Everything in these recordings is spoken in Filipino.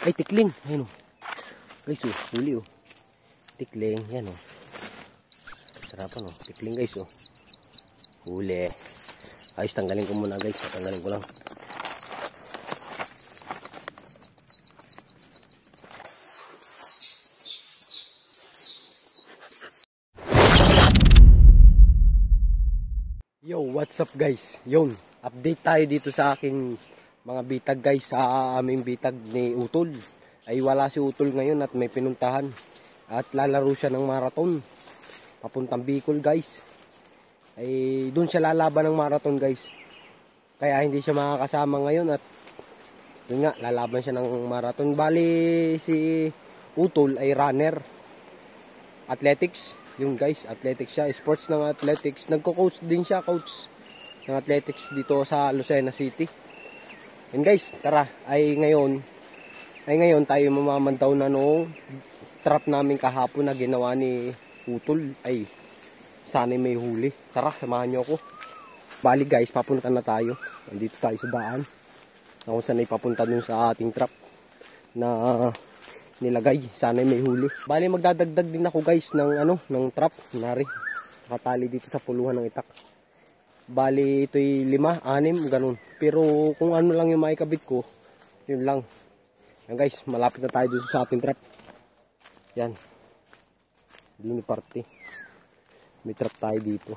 Ay, tikling. Ayun o. Guys, oh. Huli oh. Tikling. Yan oh. Sarapan oh. Tikling guys oh. Huli. Ayos, tanggalin ko muna guys. Tanggalin ko lang. Yo, what's up guys? Yun, update tayo dito sa aking mga bitag guys. Sa aming bitag ni Utol. Ay wala si Utol ngayon at may pinuntahan. At lalaro siya ng marathon. Papuntang Bicol guys. Ay doon siya lalaban ng marathon guys. Kaya hindi siya makakasama ngayon at yun nga, lalaban siya ng marathon. Bali si Utol ay runner. Athletics. Yung guys, athletics siya, sports ng athletics. Nagko-coach din siya, coach ng athletics dito sa Lucena City. And guys, tara, ay ngayon tayo mamamantaw na noong trap namin kahapon na ginawa ni Utol. Ay, sana may huli. Tara, samahan niyo ako. Bali guys, papunta na tayo. Nandito tayo sa daan. Na kung saan ay papunta dun sa ating trap na nilagay, sana may huli. Bali magdadagdag din ako guys ng ng trap, nari. Nakatali dito sa puluhan ng itak. Bali ito'y 5, 6, ganun. Pero kung ano lang yung maikabit ko, yun lang. Yan guys, malapit na tayo dito sa ating trap. Yan. Dini parte. May trap tayo dito.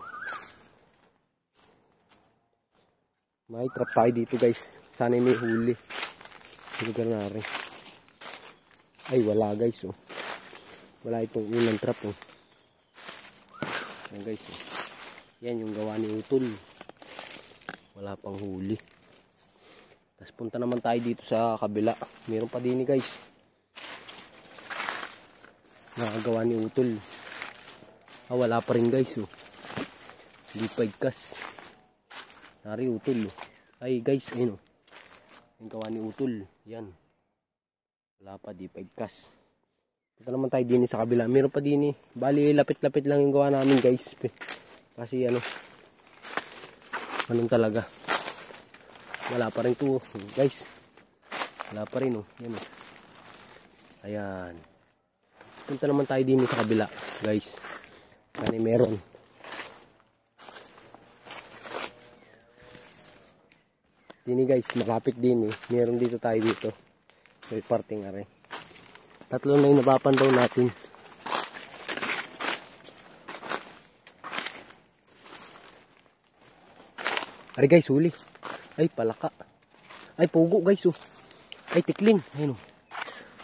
May trap tayo dito guys. Sana may huli. Lugar na rin. Ay wala guys oh. Wala itong unang trap oh. Yan guys oh. Yan yung gawa ni Utol. Wala pang huli. Tapos punta naman tayo dito sa kabila. Meron pa din guys. Nakagawa ni Utol. Wala pa rin guys oh. Hindi pa igkas. Nari Utol oh. Ay guys ayun oh. Yung gawa ni Utol. Yan. Wala pa, di pa igkas. Punta naman tayo din sa kabila. Meron pa din eh. Bali, lapit-lapit lang yung gawa namin guys. Kasi anong talaga. Wala pa rin to guys. Wala pa rin oh. Yan oh. Ayan. Punta naman tayo din sa kabila guys. Kasi meron. Dini guys, malapit din eh. Meron dito tayo dito. May parting are. Tatlo na yung napapandaw natin. Are guys, huli. Ay, palaka. Ay, pugo guys oh. Ay, tikling. Ayan oh.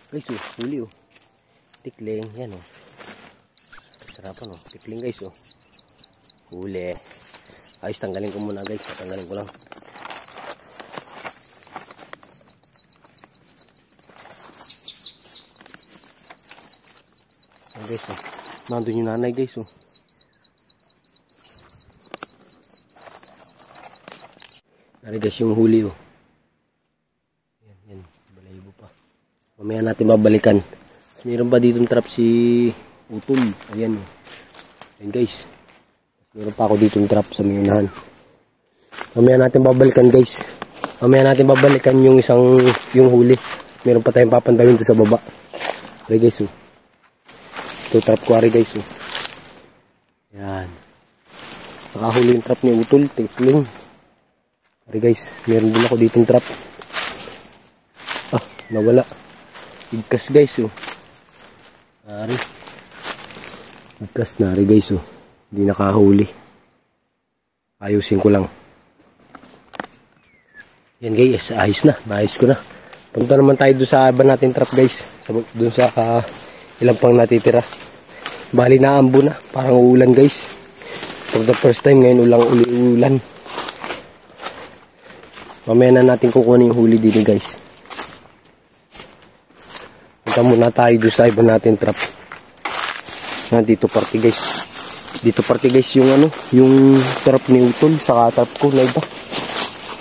Guys oh, huli oh. Tikling, yan oh. Sarapan oh. Tikling guys oh. Huli. Ayos, tanggalin ko muna guys. Tanggalin ko lang. Guys oh. Nandun yung nanay guys oh. Nari guys yung huli oh. Yan, balahibo pa. Mamaya natin babalikan. Meron pa ditong trap si Utol. Ayan oh. Ayan guys. Meron pa ako ditong trap sa mayunahan. Mamaya natin babalikan guys. Mamaya natin babalikan yung yung huli. Meron pa tayong papandawin doon sa baba. Ayan guys oh. Ito trap ko ari guys oh. Yan. Nakahuli yung trap ni Utol. Tikling. Ari guys. Meron din ako ditong trap. Nawala. Igkas guys oh. Ari. Igkas na ari guys oh. Hindi nakahuli. Ayusin ko lang. Yan guys. Ayos na. Naayos ko na. Punta naman tayo doon sa iba natin trap guys. Doon sa ilang pang natitira. Bali na ambo na. Parang uulan guys. For the first time ngayon ulang-ulan. Mamaya na natin kukunin yung huli dito guys. Punta muna tayo doon sa iba natin trap. Dito party guys. Dito party guys yung yung trap ni Utol. Saka trap ko na iba.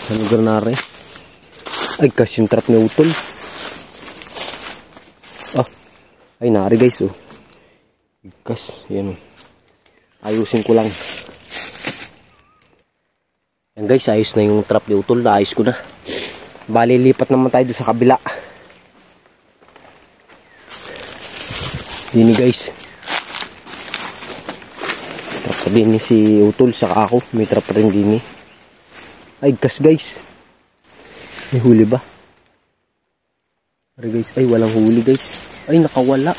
Sa lugar na rin. Ay kasi yung trap ni Utol. Ay nari guys oh. Igkas, yan oh. Ayusin ko lang. Yan guys, ayos na yung trap ni Utol. Ayos ko na. Bali, lipat naman tayo doon sa kabila. Dini guys. Trap pa din si Utol saka ako. May trap pa rin dini. Ay gas guys. May huli ba? Ay guys. Ay walang huli guys. Ay nakawala.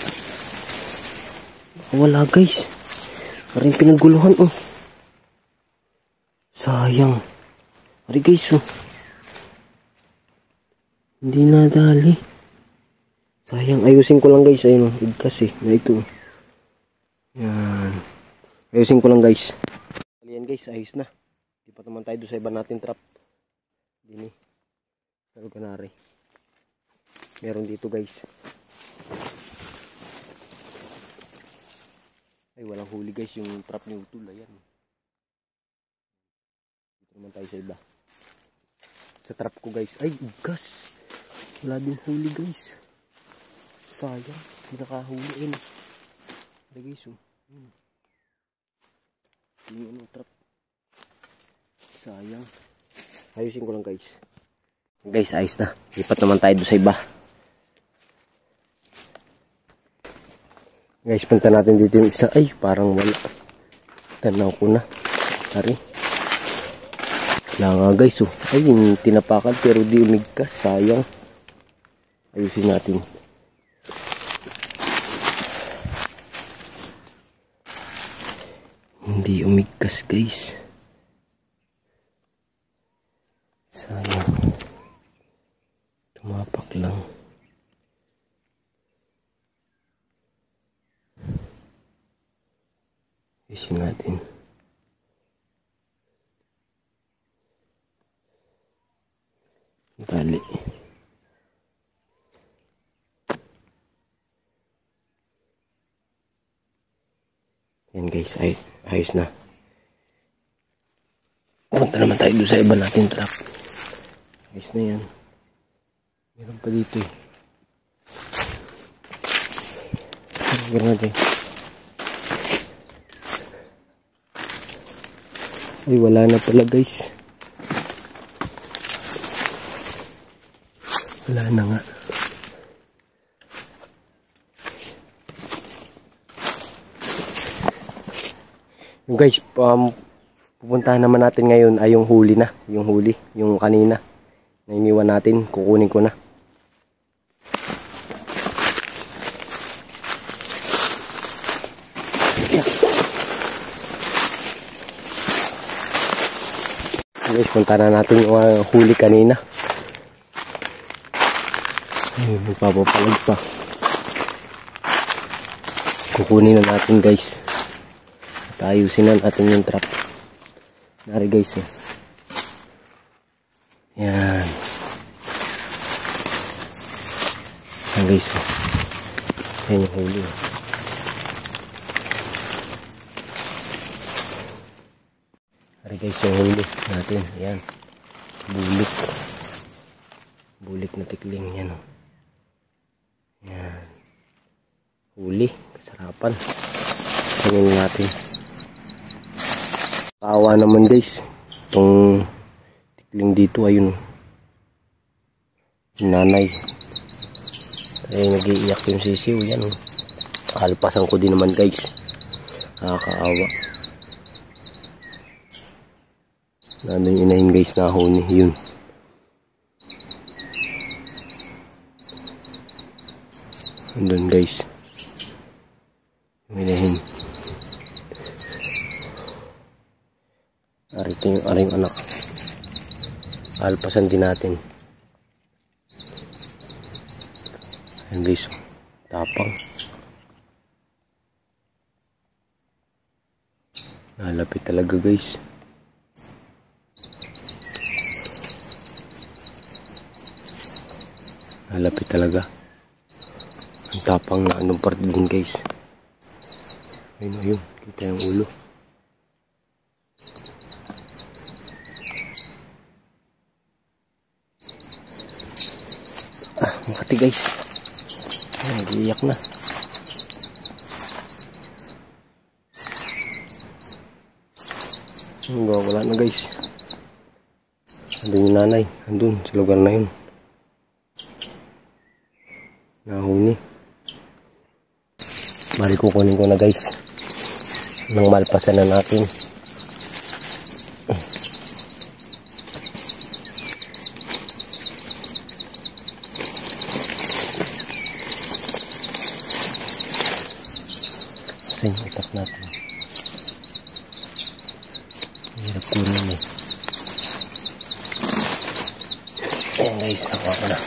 Nakawala guys. Parang pinaguluhan oh. Sayang. Ay guys oh. Hindi nadali. Sayang, ayusin ko lang guys. Ayun, igkas eh. Na ito. Yan. Ayusin ko lang guys. Yan guys, ayos na. Di pa naman tayo doon sa iba natin trap. Dini. Sa ganari. Meron dito guys. Ay, walang huli guys. Yung trap ni Utol. Ayan. Dito naman tayo sa iba. Sa trap ko guys. Ay, igkas. Wala din huli guys. Sayang, hindi nakahuliin. Ay guys, oh. Yung ano, trap. Sayang. Ayusin ko lang guys. Guys, ayos na. Lipat naman tayo doon sa iba. Guys, punta natin dito yung isa. Ay, parang wala. Tanaw ko na. Tari. Wala nga guys, oh. Ay, tinapakan pero di umigkas. Sayang. Ayusin natin. Hindi umigkas guys. Sayang. Tumapak lang. Isin natin. Tali. Yan guys, ayos na. Punta naman tayo doon sa iba natin trap. Ayos na yan. Meron pa dito eh. Meron natin. Ay, wala na pala guys. Wala na nga. Guys, pupuntahan naman natin ngayon ay yung huli na. Yung huli, yung kanina. Na iniwan natin, kukunin ko na. Guys, puntahan na natin yung huli kanina. Ay, magpapapalag pa. Kukunin na natin guys. Ayusin na natin yung trap. Nari guys eh. Yan. Yan guys eh. Yan yung huli. Nari guys yung huli natin. Yan. Bulik. Bulik na tikling. Yan o. Yan. Huli. Kasarapan. Tingnan natin. Tawa naman guys. Itong tikling dito ayun. Yung nanay. Ay nag-iiyak yung sisiw. Yan. Alpasan ko din naman guys. Nakakaawa. Nandun yung inahin guys na huni. Yun. Nandun guys. Yung inahin. Ariting aring anak. Alpasan din natin. Ayan guys. Tapang. Nalapit talaga guys. Nalapit talaga. Ang tapang na anong part din guys. Ayun ayun. Kita yung ulo. Makati guys. Nag-iiyak na. Wala na guys. Andun yung nanay. Andun sa lugar na yun. Nahuni. Bali kukunin ko na guys. Nang malpasan na natin. Kasi itak natin. Hirap kunin eh. Ayan guys, nakuha ko na.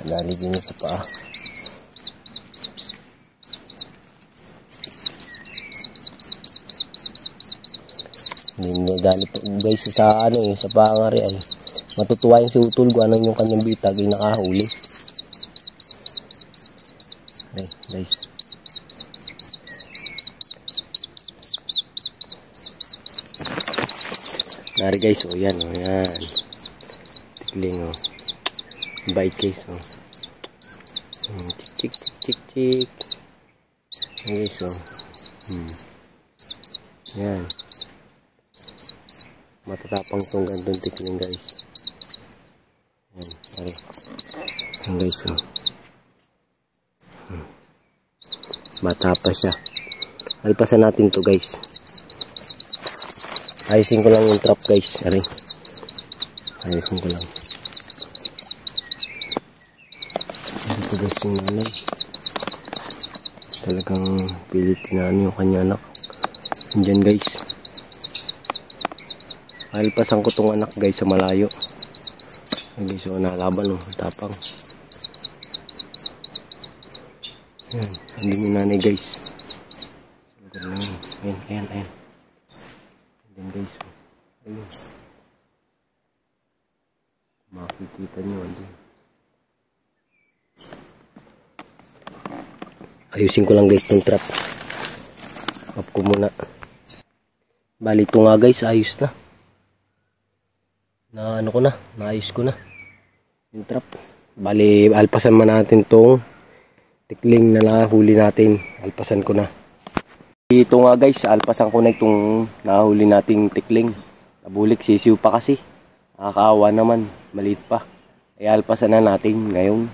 Dali din sa paa. Hindi dali po guys sa ano eh, sa pangari ay matutuwa yung si utol kung ano yung kanyang bitag ay nakahuli. Okay guys. Nari guys, oh yan, oh yan. Tikling, oh. Bait guys, oh. Chik, chik, chik, chik. Yan guys, oh. Yan. Matatapang itong gandong tikling guys. Yan, nari. Yan guys, oh. Matapa siya. Alpasan natin to guys. Ayusin ko lang yung trap guys. Ari. Ayusin ko lang. Ito guys yung nanay. Talagang pilit tinaan yung kanya anak. Andyan guys. Alpasan ko tong anak guys sa malayo. Ay guys, so nalaban oh. Tapang. Ayan. Andun yung nanay guys. Ayan, ayan, ayan. Ayan guys, ayun. Makikita nyo, ayun. Ayusin ko lang guys itong trap. Up ko muna. Bali ito nga guys, ayos na. Ano ko na, naayos ko na yung trap. Bali, alpasan man natin itong tikling na nahuli natin. Alpasan ko na. Ito nga guys, alpasan ko na itong nahuli nating tikling. Nabulik, sisiw pa kasi. Nakakaawa naman, maliit pa. Ay alpasan na natin ngayon.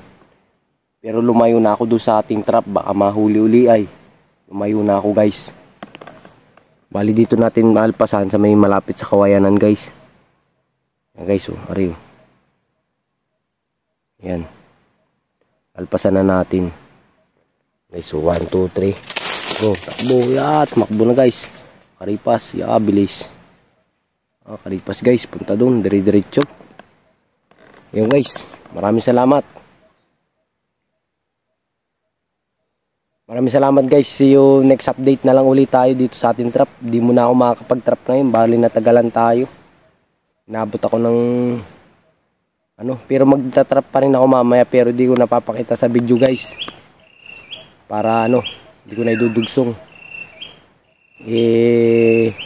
Pero lumayo na ako doon sa ating trap, baka mahuli-uli ay. Lumayo na ako guys. Bali dito natin maalpasan sa may malapit sa kawayanan guys. Yan guys, oh, ari oh. Yan. Alpasan na natin. Guys, so 1, 2, 3. Oh, takbo, ya, tumakbo na guys. Karipas, ya, bilis. Karipas guys, punta doon, dire-diretso. Ayun guys, maraming salamat. Maraming salamat guys. See you next update na lang ulit tayo dito sa ating trap. Di mo na ako makakapag-trap ngayon, bali natagalan tayo. Inabot ako ng pero magta-trap pa rin ako mamaya, pero di ko napapakita sa video guys. Para hindi ko na idudugsong.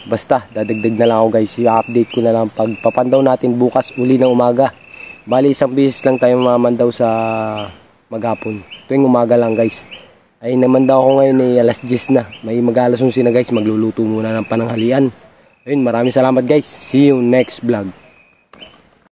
Basta dadagdag na lang ako guys. I-update ko na lang pag papandaw natin bukas uli ng umaga. Bali isang beses lang tayo mamandaw sa maghapon. Tuwing umaga lang guys. Ay namandaw ako ngayon alas 10 na. May mag-alas 11 na guys. Magluluto muna ng pananghalian. Ayun, maraming salamat guys. See you next vlog.